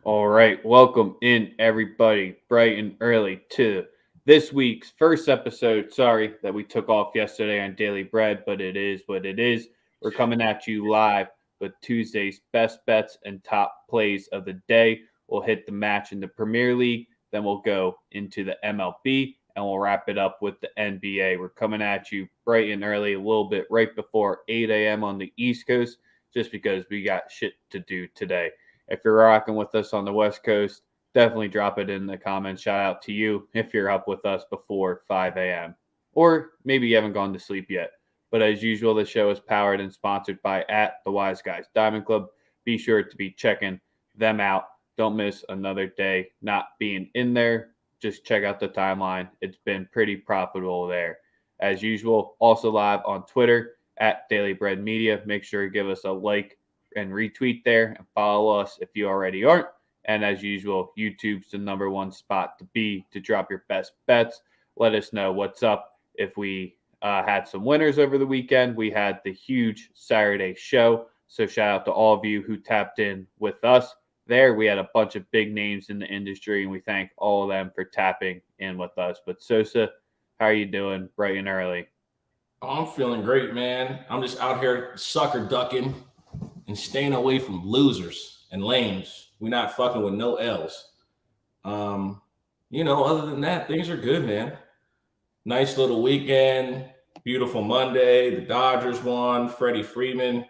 All right, welcome in everybody, bright and early to this week's first episode. Sorry that we took off yesterday on Daily Bread, but it is what it is. We're coming at you live with Tuesday's best bets and top plays of the day. We'll hit the match in the Premier League, then we'll go into the MLB, and we'll wrap it up with the NBA. We're coming at you bright and early, a little bit right before 8 a.m. on the East Coast, just because we got shit to do today. If you're rocking with us on the West Coast, definitely drop it in the comments. Shout out to you if you're up with us before 5 a.m. Or maybe you haven't gone to sleep yet. But as usual, the show is powered and sponsored by at the Wise Guys Diamond Club. Be sure to be checking them out. Don't miss another day not being in there. Just check out the timeline. It's been pretty profitable there. As usual, also live on Twitter at Daily Bread Media. Make sure to give us a like and retweet there and follow us if you already aren't. And as usual, YouTube's the number one spot to be to drop your best bets. Let us know what's up. If we had some winners over the weekend, we had the huge Saturday show. So shout out to all of you who tapped in with us there. We had a bunch of big names in the industry, and we thank all of them for tapping in with us. But Sosa, how are you doing bright and early? Oh, I'm feeling great, man. I'm just out here sucker ducking and staying away from losers and lames. We're not fucking with no L's. Other than that, things are good, man. Nice little weekend, beautiful Monday. The Dodgers won. Freddie Freeman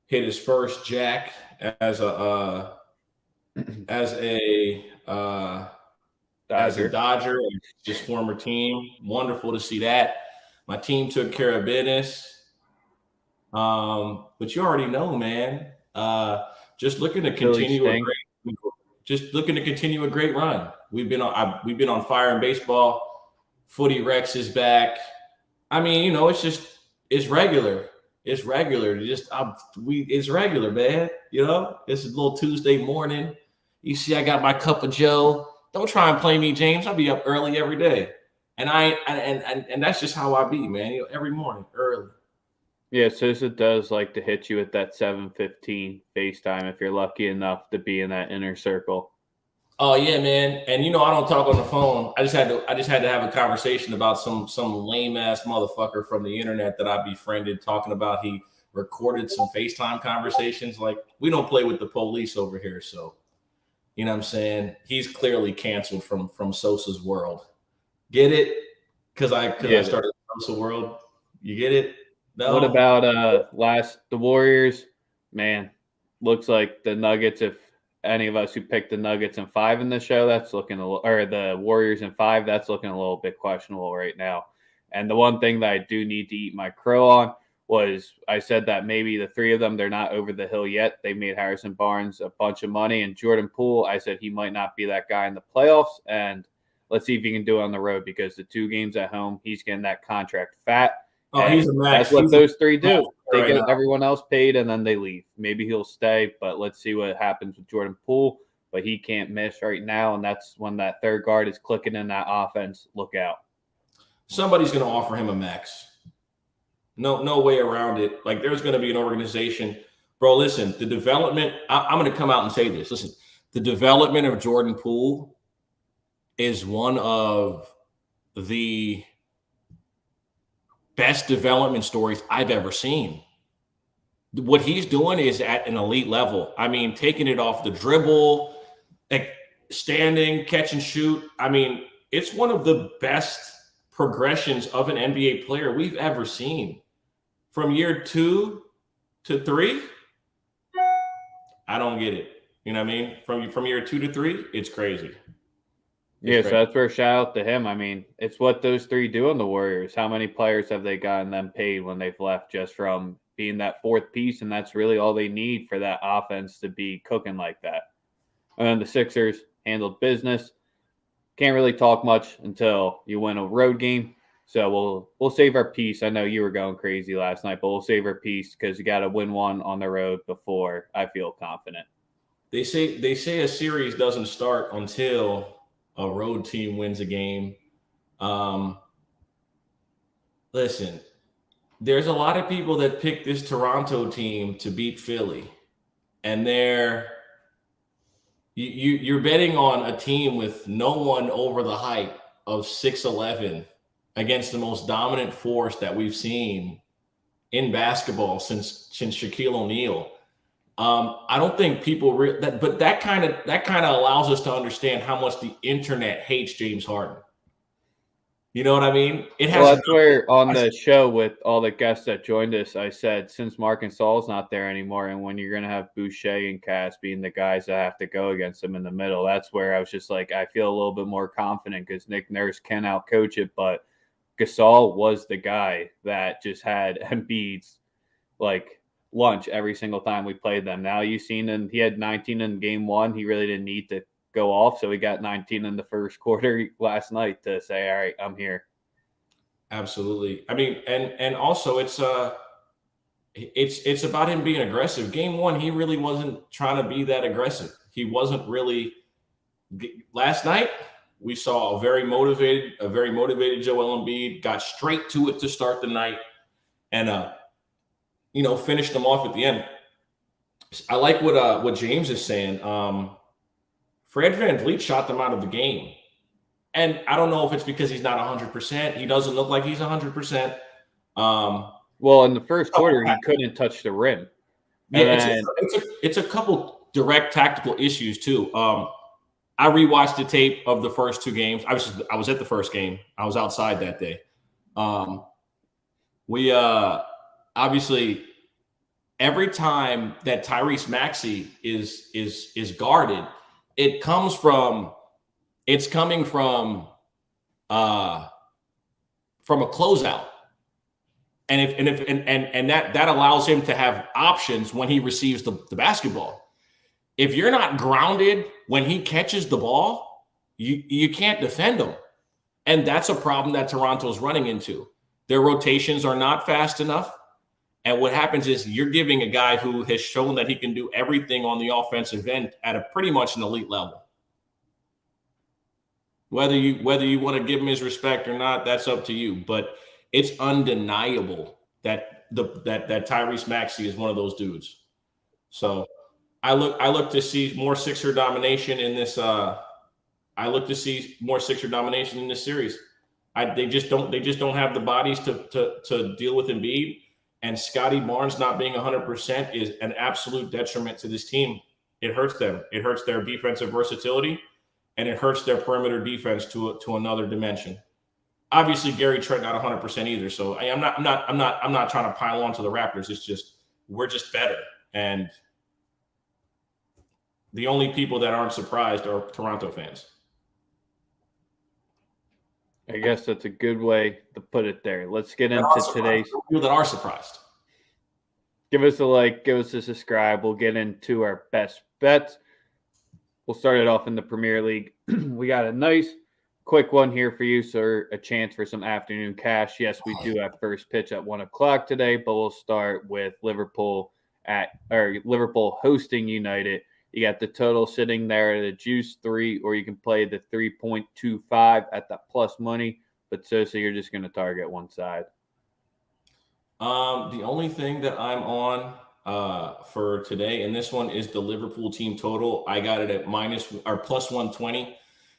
hit his first jack as a as a Dodger, his former team. Wonderful to see that. My team took care of business. But you already know, man. Just looking to continue a great run. We've been on fire in baseball. Footy Rex is back. I mean, it's regular. It's regular. It's regular, man. It's a little Tuesday morning. You see, I got my cup of Joe. Don't try and play me, James. I'll be up early every day, and that's just how I be, man. Every morning early. Yeah, Sosa does like to hit you at that 7:15 FaceTime if you're lucky enough to be in that inner circle. Oh yeah, man. And I don't talk on the phone. I just had to have a conversation about some lame ass motherfucker from the internet that I befriended talking about he recorded some FaceTime conversations. Like, we don't play with the police over here, so you know what I'm saying? He's clearly canceled from Sosa's world. Get it? Because I started Sosa world. You get it? No. What about the Warriors? Man, looks like the Nuggets, if any of us who picked the Nuggets in 5 in the show, that's looking or the Warriors in 5, that's looking a little bit questionable right now. And the one thing that I do need to eat my crow on was I said that maybe the 3 of them, they're not over the hill yet. They made Harrison Barnes a bunch of money, and Jordan Poole, I said he might not be that guy in the playoffs. And let's see if he can do it on the road, because the 2 games at home, he's getting that contract fat. Oh, he's a max. That's what those 3 do. They get everyone else paid, and then they leave. Maybe he'll stay, but let's see what happens with Jordan Poole. But he can't miss right now, and that's when that third guard is clicking in that offense. Look out. Somebody's going to offer him a max. No way around it. Like, there's going to be an organization. Bro, listen, the development, I'm going to come out and say this. Listen, the development of Jordan Poole is one of the best development stories I've ever seen. What he's doing is at an elite level. I mean, taking it off the dribble, like standing, catch and shoot. I mean, it's one of the best progressions of an NBA player we've ever seen. From year 2 to 3, I don't get it. You know what I mean? From year 2 to 3, it's crazy. So that's where shout out to him. I mean, it's what those 3 do on the Warriors. How many players have they gotten them paid when they've left just from being that 4th piece? And that's really all they need for that offense to be cooking like that. And then the Sixers handled business. Can't really talk much until you win a road game. So we'll save our piece. I know you were going crazy last night, but we'll save our piece because you got to win one on the road before I feel confident. They say a series doesn't start until a road team wins a game. Listen, there's a lot of people that pick this Toronto team to beat Philly, and they're You're betting on a team with no one over the height of 6'11" against the most dominant force that we've seen in basketball since Shaquille O'Neal. I don't think people but that kind of allows us to understand how much the internet hates James Harden. You know what I mean? Well, that's where on the show with all the guests that joined us, I said since Marc Gasol's not there anymore, and when you're going to have Boucher and Cass being the guys that have to go against him in the middle, that's where I was just like, I feel a little bit more confident because Nick Nurse can outcoach it, but Gasol was the guy that just had Embiid's like lunch every single time we played them. Now you've seen him; he had 19 in game one. He really didn't need to go off, so he got 19 in the first quarter last night to say, all right, I'm here. Absolutely. I mean, and also it's about him being aggressive. Game one, he really wasn't trying to be that aggressive. He wasn't really. Last night we saw a very motivated Joel Embiid, got straight to it to start the night, and finished them off at the end. I like what James is saying. Fred VanVleet shot them out of the game. And I don't know if it's because he's not 100%. He doesn't look like he's 100%. Well, in the first quarter, he couldn't touch the rim. Yeah, it's a couple direct tactical issues, too. I rewatched the tape of the first two games. I was at the first game. I was outside that day. We obviously every time that Tyrese Maxey is guarded, it's coming from a closeout, and that allows him to have options when he receives the basketball. If you're not grounded when he catches the ball, you can't defend him, and that's a problem that Toronto's running into. Their rotations are not fast enough. And what happens is you're giving a guy who has shown that he can do everything on the offensive end at a pretty much an elite level. Whether you want to give him his respect or not, that's up to you. But it's undeniable that that Tyrese Maxey is one of those dudes. So I look to see more Sixer domination in this. I look to see more Sixer domination in this series. They just don't have the bodies to deal with Embiid. And Scotty Barnes not being 100% is an absolute detriment to this team. It hurts them. It hurts their defensive versatility, and it hurts their perimeter defense to another dimension. Obviously, Gary Trent not 100% either. So I'm not trying to pile on to the Raptors. It's just we're just better, and the only people that aren't surprised are Toronto fans. I guess that's a good way to put it there. Let's get into today's people that are surprised. Give us a like, give us a subscribe. We'll get into our best bets. We'll start it off in the Premier League. We got a nice quick one here for you, so a chance for some afternoon cash. Yes, we do have first pitch at 1:00 today, but we'll start with Liverpool hosting United. You got the total sitting there at a juice 3, or you can play the 3.25 at the plus money. But Sosa, you're just going to target one side. The only thing that I'm on for today, and this one is the Liverpool team total. I got it at plus 120.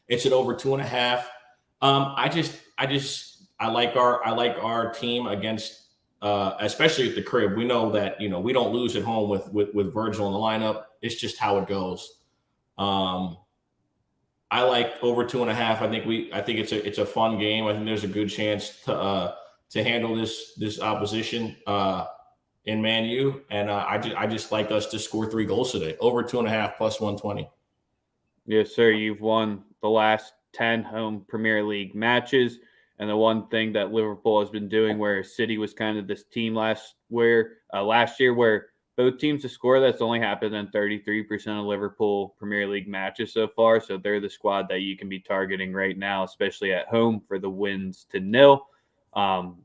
It's at over 2.5. I like our team against. Especially at the crib, we know that we don't lose at home with Virgil in the lineup. It's just how it goes. I like over 2.5. I think it's a fun game. I think there's a good chance to handle this opposition in Man U, and I just like us to score 3 goals today. Over 2.5 plus 120. Yes, sir. You've won the last 10 home Premier League matches. And the one thing that Liverpool has been doing, where City was kind of this team last year, where both teams to score, that's only happened in 33% of Liverpool Premier League matches so far. So they're the squad that you can be targeting right now, especially at home for the wins to 0.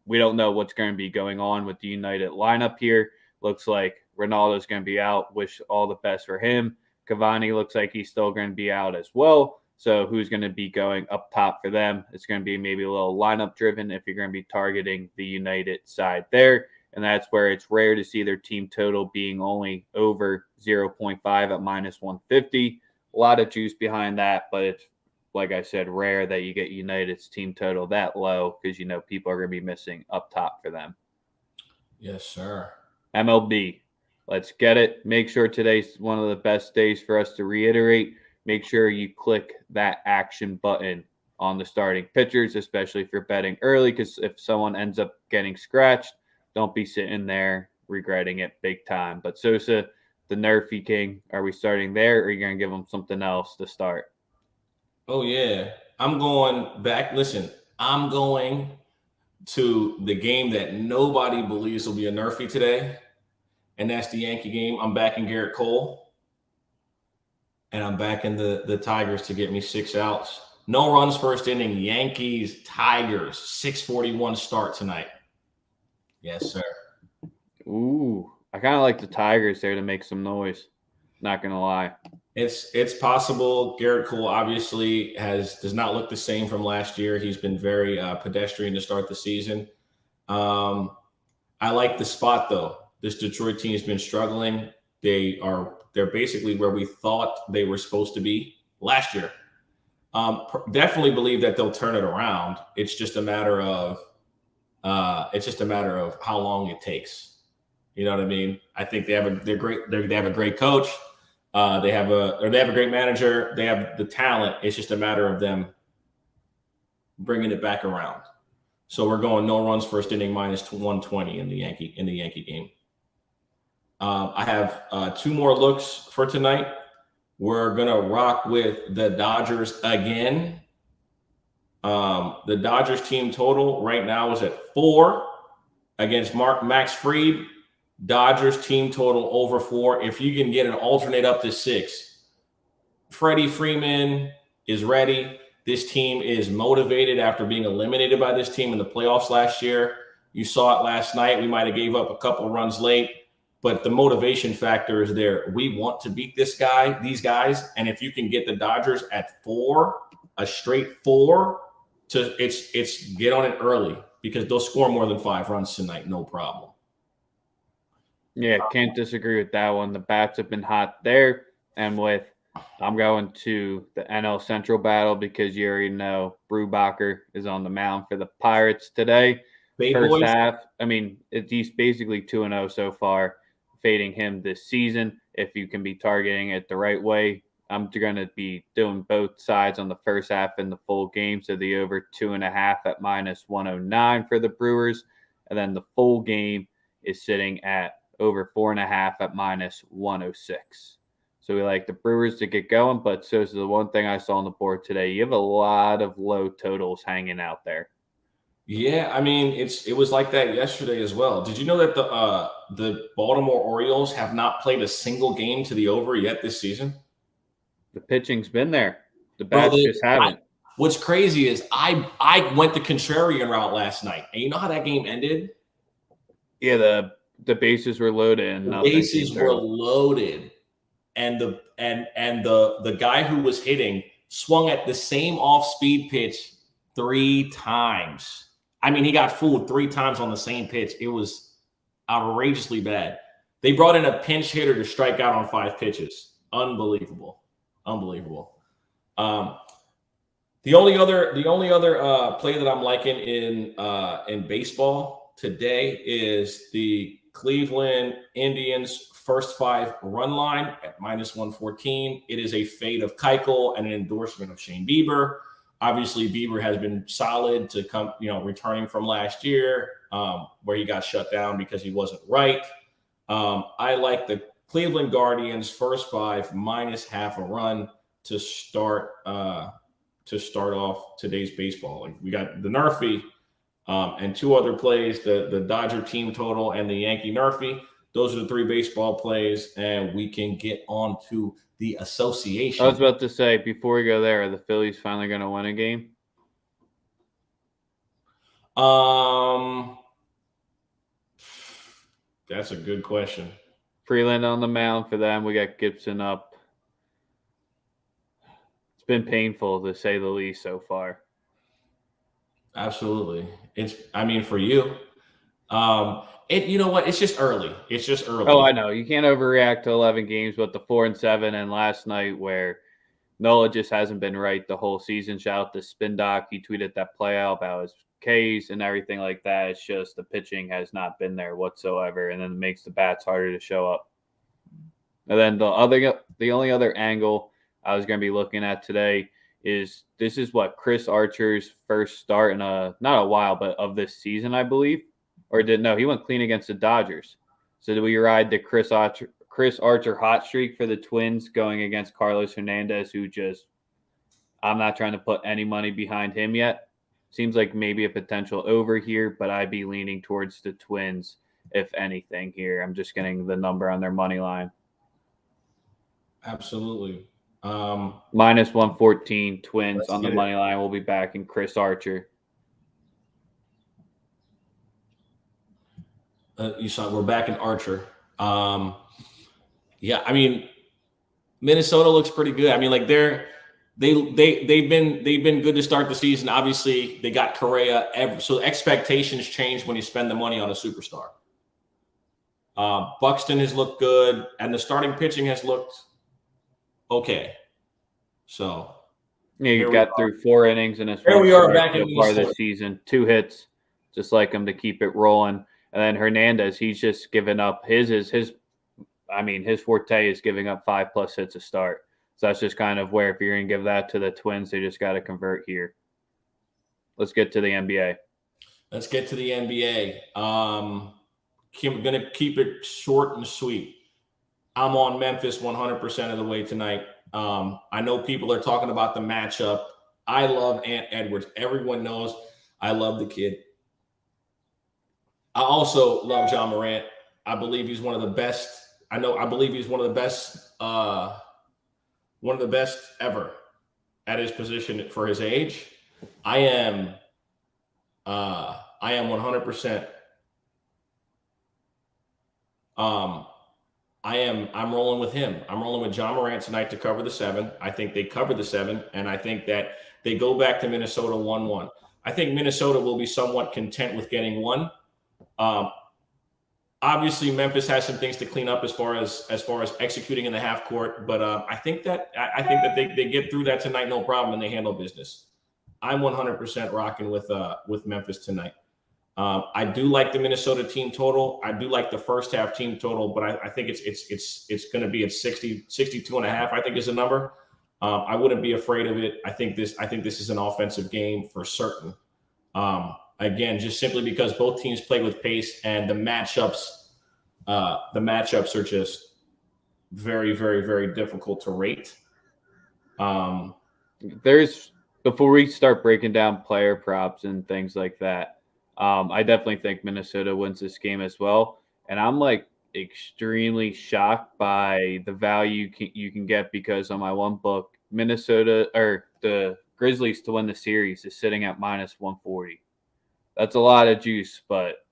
We don't know what's going to be going on with the United lineup here. Looks like Ronaldo's going to be out. Wish all the best for him. Cavani looks like he's still going to be out as well. So who's going to be going up top for them? It's going to be maybe a little lineup driven if you're going to be targeting the United side there. And that's where it's rare to see their team total being only over 0.5 at minus 150. a lot of juice behind that, but it's, like I said, rare that you get United's team total that low because, people are going to be missing up top for them. Yes, sir. MLB. Let's get it. Make sure today's one of the best days for us to reiterate. Make sure you click that action button on the starting pitchers, especially if you're betting early, because if someone ends up getting scratched, don't be sitting there regretting it big time. But Sosa, the Nerfy King, are we starting there, or are you going to give him something else to start? Oh, yeah. I'm going back. Listen, I'm going to the game that nobody believes will be a Nerfy today, and that's the Yankee game. I'm backing Garrett Cole, and I'm backing the Tigers to get me 6 outs. No runs first inning. Yankees, Tigers, 6:41 start tonight. Yes, sir. Ooh, I kind of like the Tigers there to make some noise. Not going to lie. It's possible. Garrett Cole obviously does not look the same from last year. He's been very pedestrian to start the season. I like the spot though. This Detroit team has been struggling. They're basically where we thought they were supposed to be last year. Definitely believe that they'll turn it around. It's just a matter of how long it takes. You know what I mean? I think they have a great coach. They have a great manager. They have the talent. It's just a matter of them bringing it back around. So we're going no runs first inning minus 120 in the Yankee game. I have 2 more looks for tonight. We're gonna rock with the Dodgers again. The Dodgers team total right now is at 4 against Max Fried. Dodgers team total over 4. If you can get an alternate up to 6, Freddie Freeman is ready. This team is motivated after being eliminated by this team in the playoffs last year. You saw it last night. We might have gave up a couple runs late, but the motivation factor is there. We want to beat these guys. And if you can get the Dodgers at 4, a straight 4, it's get on it early because they'll score more than 5 runs tonight. No problem. Yeah, can't disagree with that one. The bats have been hot there. And I'm going to the NL Central battle because you already know Brubacher is on the mound for the Pirates today. First half, he's basically 2-0 so far, fading him this season. If you can be targeting it the right way, I'm going to be doing both sides on the first half and the full game. So the over 2.5 at minus 109 for the Brewers. And then the full game is sitting at over 4.5 at minus 106. So we like the Brewers to get going, but so is the one thing I saw on the board today. You have a lot of low totals hanging out there. Yeah, it was like that yesterday as well. Did you know that the Baltimore Orioles have not played a single game to the over yet this season? The pitching's been there. The bats just haven't. What's crazy is I went the contrarian route last night, and you know how that game ended? Yeah, the bases were loaded. And the bases were loaded, and the guy who was hitting swung at the same off-speed pitch 3 times. He got fooled 3 times on the same pitch. It was outrageously bad. They brought in a pinch hitter to strike out on 5 pitches. Unbelievable. The only other play that I'm liking in baseball today is the Cleveland Indians first 5 run line at minus 114. It is a fade of Keuchel and an endorsement of Shane Bieber. Obviously, Bieber has been solid to come, returning from last year where he got shut down because he wasn't right. I like the Cleveland Guardians first 5 minus half a run to start off today's baseball. We got the Nerfy and 2 other plays, the Dodger team total and the Yankee Nerfy. Those are the 3 baseball plays, and we can get on to the association. I was about to say, before we go there, are the Phillies finally going to win a game? That's a good question. Freeland on the mound for them. We got Gibson up. It's been painful, to say the least, so far. Absolutely. For you. You know what? It's just early. Oh, I know. You can't overreact to 11 games, but the 4-7 and last night where Nola just hasn't been right the whole season. Shout out to Spin Doc. He tweeted that play out about his Ks and everything like that. It's just the pitching has not been there whatsoever, and then it makes the bats harder to show up. And then the only other angle I was going to be looking at today is this is what Chris Archer's first start in not a while, but of this season, I believe. He went clean against the Dodgers. So do we ride the Chris Archer hot streak for the Twins going against Carlos Hernandez, who I'm not trying to put any money behind him yet. Seems like maybe a potential over here, but I'd be leaning towards the Twins, if anything, here. I'm just getting the number on their money line. Absolutely. Minus 114 Twins on the money line. We'll be back in Chris Archer. You saw we're back in Archer. Yeah, I mean, Minnesota looks pretty good. I mean, like they've been good to start the season. Obviously, they got Correa. So expectations change when you spend the money on a superstar. Buxton has looked good, and the starting pitching has looked okay. So you got through 4 innings in his first start so far this season. 2 hits, just like him to keep it rolling. And then Hernandez, he's just given up. His forte is giving up 5+ hits a start. So that's just kind of where, if you're going to give that to the Twins, they just got to convert here. Let's get to the NBA. I'm going to keep it short and sweet. I'm on Memphis 100% of the way tonight. I know people are talking about the matchup. I love Ant Edwards. Everyone knows I love the kid. I also love John Morant. I believe he's one of the best. I believe he's one of the best ever at his position for his age. I am 100%. I'm rolling with him. I'm rolling with John Morant tonight to cover the 7. I think they cover the 7, and I think that they go back to Minnesota 1-1. I think Minnesota will be somewhat content with getting 1. Obviously, Memphis has some things to clean up as far as executing in the half court, but I think that they get through that tonight, no problem, and they handle business. I'm 100% rocking with Memphis tonight. I do like the Minnesota team total. I do like the first half team total, but I think it's going to be at 62.5. I think is the number. I wouldn't be afraid of it. I think this is an offensive game for certain. Again, just simply because both teams play with pace, and the matchups are just very, very, very difficult to rate. Before we start breaking down player props and things like that, I definitely think Minnesota wins this game as well. And I'm extremely shocked by the value you can get, because on my one book, Minnesota or the Grizzlies to win the series is sitting at minus 140. That's a lot of juice, but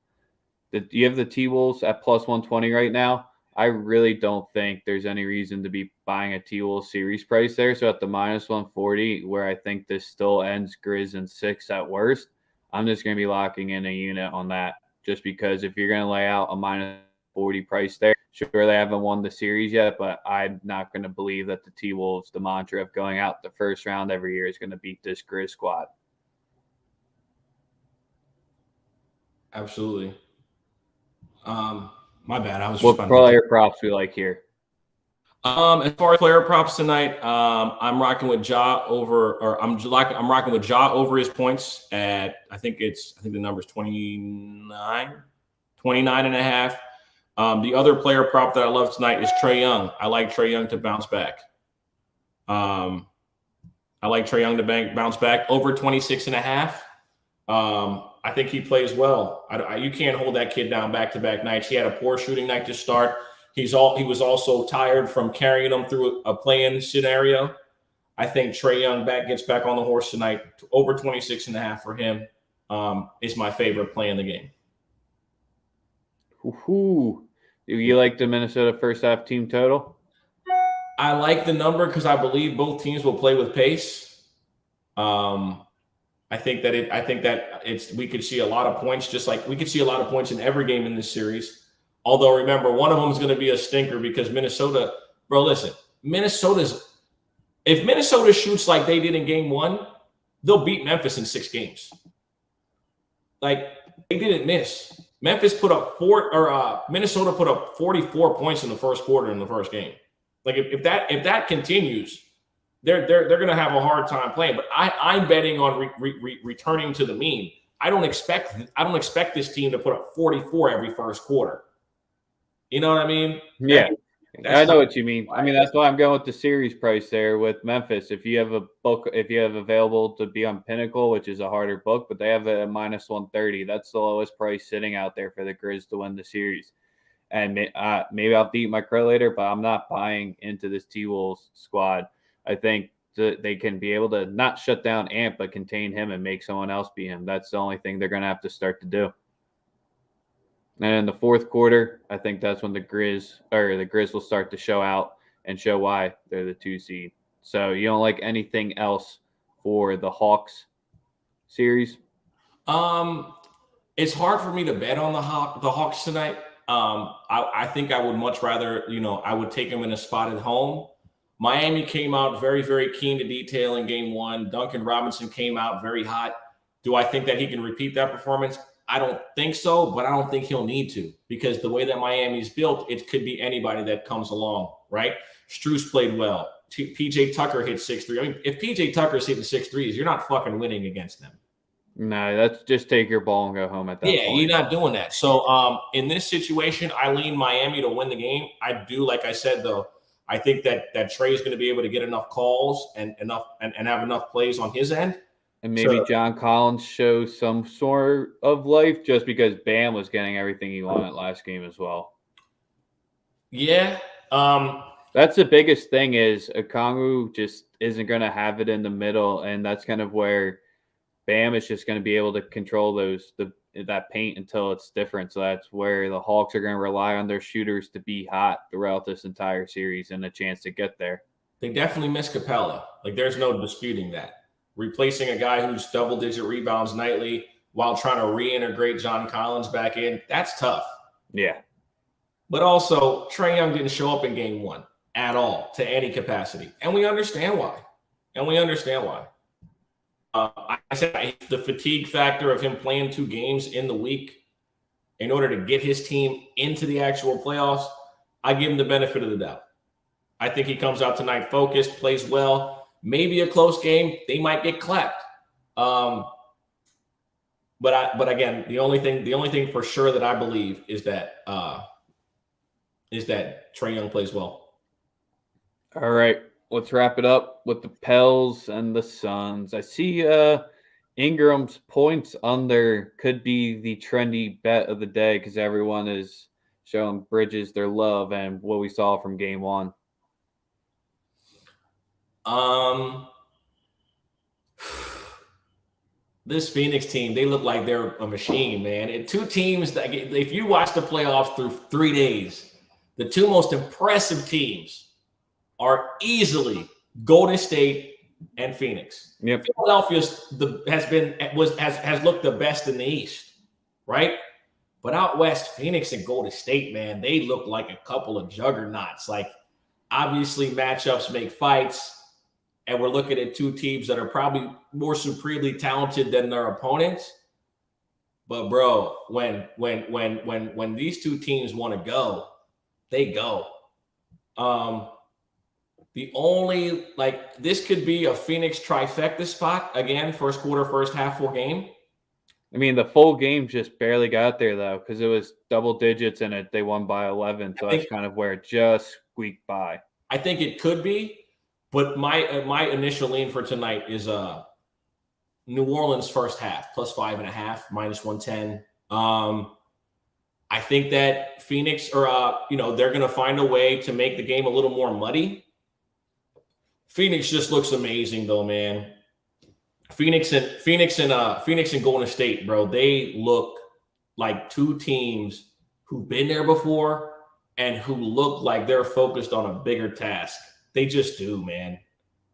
you have the T-Wolves at plus 120 right now. I really don't think there's any reason to be buying a T-Wolves series price there. So at the minus 140, where I think this still ends Grizz in 6 at worst, I'm just going to be locking in a unit on that, just because if you're going to lay out a minus 40 price there, sure, they haven't won the series yet, but I'm not going to believe that the T-Wolves, the mantra of going out the first round every year, is going to beat this Grizz squad. Absolutely. My bad. What player props we like here? As far as player props tonight, I'm rocking with Ja over, or I'm rocking with Ja over his points at, I think the number is 29.5. The other player prop that I love tonight is Trae Young. I like Trae Young to bounce back. Bounce back over 26.5. I think he plays well. You can't hold that kid down back-to-back nights. He had a poor shooting night to start. He was also tired from carrying them through a play-in scenario. I think Trae Young gets back on the horse tonight. Over 26.5 for him is my favorite play in the game. Ooh. Do you like the Minnesota first half team total? I like the number because I believe both teams will play with pace. I think that we could see a lot of points, just like we could see a lot of points in every game in this series. Although, remember, one of them is going to be a stinker because Minnesota's If Minnesota shoots like they did in game 1, they'll beat Memphis in 6 games. Like, they didn't miss. Minnesota put up 44 points in the first quarter in the first game. Like, if that continues, they're going to have a hard time playing. But I'm betting on returning to the mean. I don't expect this team to put up 44 every first quarter. You know what I mean? Yeah. I know what you mean. I mean, that's why I'm going with the series price there with Memphis. If you have available to be on Pinnacle, which is a harder book, but they have a minus 130. That's the lowest price sitting out there for the Grizz to win the series. And maybe I'll beat my crow later, but I'm not buying into this T-Wolves squad. I think they can be able to not shut down Ant, but contain him and make someone else beat him. That's the only thing they're going to have to start to do. And in the fourth quarter, I think that's when the Grizz will start to show out and show why they're the 2 seed. So you don't like anything else for the Hawks series? It's hard for me to bet on the Hawks tonight. I think I would much rather, I would take them in a spot at home. Miami came out very, very keen to detail in game 1. Duncan Robinson came out very hot. Do I think that he can repeat that performance? I don't think so, but I don't think he'll need to, because the way that Miami's built, it could be anybody that comes along, right? Strus played well. PJ Tucker hit 6-3. I mean, if PJ Tucker's hitting 6-3s, you're not fucking winning against them. No, that's just take your ball and go home at that point. Yeah, you're not doing that. So in this situation, I lean Miami to win the game. I do, like I said, though, I think that Trey's going to be able to get enough calls and have enough plays on his end. And maybe John Collins shows some sort of life, just because Bam was getting everything he wanted last game as well. Yeah. That's the biggest thing, is Okongwu just isn't going to have it in the middle, and that's kind of where Bam is just going to be able to control that paint until it's different. So that's where the Hawks are going to rely on their shooters to be hot throughout this entire series and a chance to get there. They definitely miss Capella. Like, there's no disputing that. Replacing a guy who's double-digit rebounds nightly while trying to reintegrate John Collins back in, that's tough. Yeah. But also, Trae Young didn't show up in game 1 at all to any capacity. And we understand why. I said the fatigue factor of him playing 2 games in the week in order to get his team into the actual playoffs, I give him the benefit of the doubt. I think he comes out tonight focused, plays well. Maybe a close game, they might get clapped. But again, the only thing for sure that I believe is that Trae Young plays well. All right, let's wrap it up with the Pels and the Suns. I see Ingram's points under could be the trendy bet of the day, because everyone is showing Bridges their love and what we saw from game 1. This Phoenix team, they look like they're a machine, man. And 2 teams that, if you watch the playoffs through 3 days, the 2 most impressive teams are easily Golden State and Phoenix. Yep. Philadelphia has looked the best in the East, right? But out west, Phoenix and Golden State, man, they look like a couple of juggernauts. Like, obviously, matchups make fights. And we're looking at 2 teams that are probably more supremely talented than their opponents. But bro, when these 2 teams want to go, they go. The only, this could be a Phoenix trifecta spot again, first quarter, first half, full game. I mean, the full game just barely got there though, because it was double digits and they won by 11. So that's kind of where it just squeaked by. I think it could be. But my initial lean for tonight is New Orleans first half, plus 5.5, minus 110. I think that Phoenix they're going to find a way to make the game a little more muddy. Phoenix just looks amazing though, man. Phoenix and Golden State, bro, they look like 2 teams who've been there before and who look like they're focused on a bigger task. They just do, man.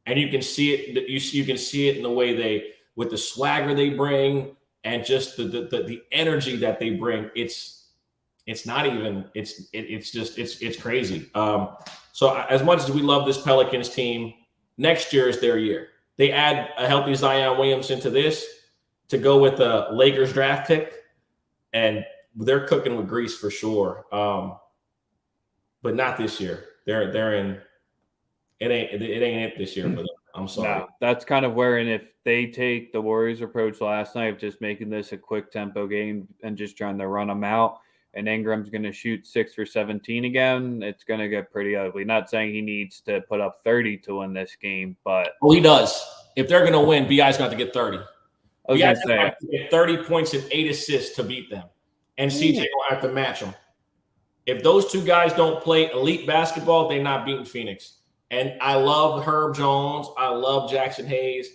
And you can see it. You can see it in the way with the swagger they bring and just the energy that they bring. It's crazy. So as much as we love this Pelicans team, next year is their year. They add a healthy Zion Williamson to this to go with the Lakers draft pick, and they're cooking with grease for sure. But not this year. They're in. It ain't it this year for them. I'm sorry. No, that's kind of where, and if they take the Warriors' approach last night of just making this a quick tempo game and just trying to run them out, and Ingram's going to shoot 6 for 17 again, it's going to get pretty ugly. Not saying he needs to put up 30 to win this game, but he does. If they're going to win, BI's got to get 30. I was going to say, get 30 points and 8 assists to beat them, and CJ will have to match them. If those two guys don't play elite basketball, they're not beating Phoenix. And I love Herb Jones. I love Jackson Hayes.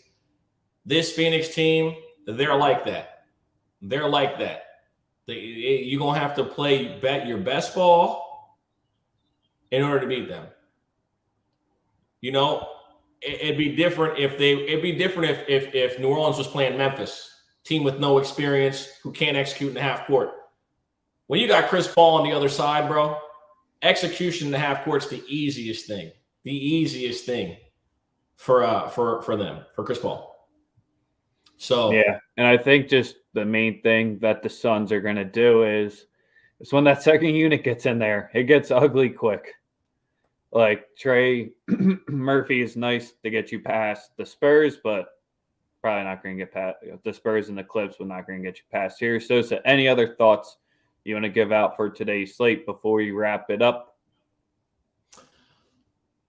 This Phoenix team, they're like that. They're like that. You're going to have to play your best ball in order to beat them. You know, it'd be different if New Orleans was playing Memphis, team with no experience who can't execute in the half court. When you got Chris Paul on the other side, bro, execution in the half court's the easiest thing. The easiest thing for them, for Chris Paul. So yeah, and I think just the main thing that the Suns are going to do is when that second unit gets in there, it gets ugly quick. Like Trey Murphy is nice to get you past the Spurs, but probably not going to get past the Spurs and the Clips, but not going to get you past here. Sosa, any other thoughts you want to give out for today's slate before you wrap it up?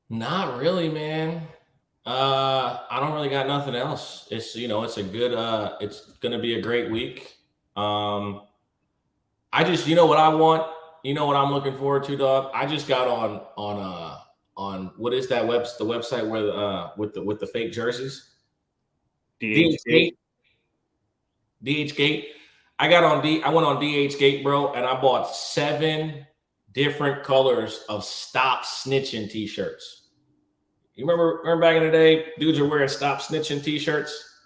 Not really, man. I don't really got nothing else. It's it's a good it's gonna be a great week. I just what I want, what I'm looking forward to, dog. I just got on what is that the website where with the fake jerseys? DHgate. I went on DHgate, bro, and I bought 7 different colors of Stop Snitching t-shirts. You remember back in the day, dudes are wearing Stop Snitching t-shirts?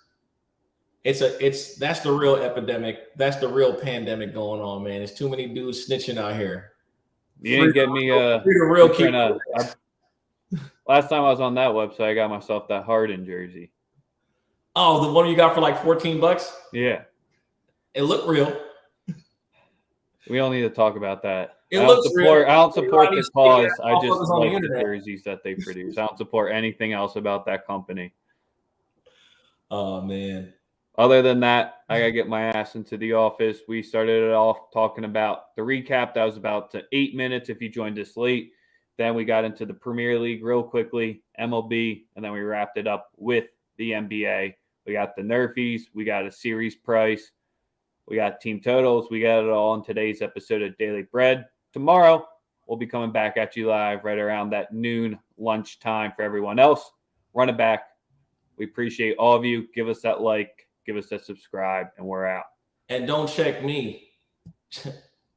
That's the real epidemic. That's the real pandemic going on, man. There's too many dudes snitching out here. You didn't get me last time I was on that website, I got myself that Harden jersey. Oh, the one you got for like $14? Yeah. It looked real. We don't need to talk about that. I don't support the cause. I just like the jerseys that they produce. I don't support anything else about that company. Oh, man. Other than that, I got to get my ass into the office. We started it off talking about the recap. That was about 8 minutes if you joined us late. Then we got into the Premier League real quickly, MLB, and then we wrapped it up with the NBA. We got the Nerfies. We got a series price. We got team totals. We got it all in today's episode of Daily Bread. Tomorrow, we'll be coming back at you live right around that noon lunchtime for everyone else. Run it back. We appreciate all of you. Give us that like, give us that subscribe, and we're out. And don't check me.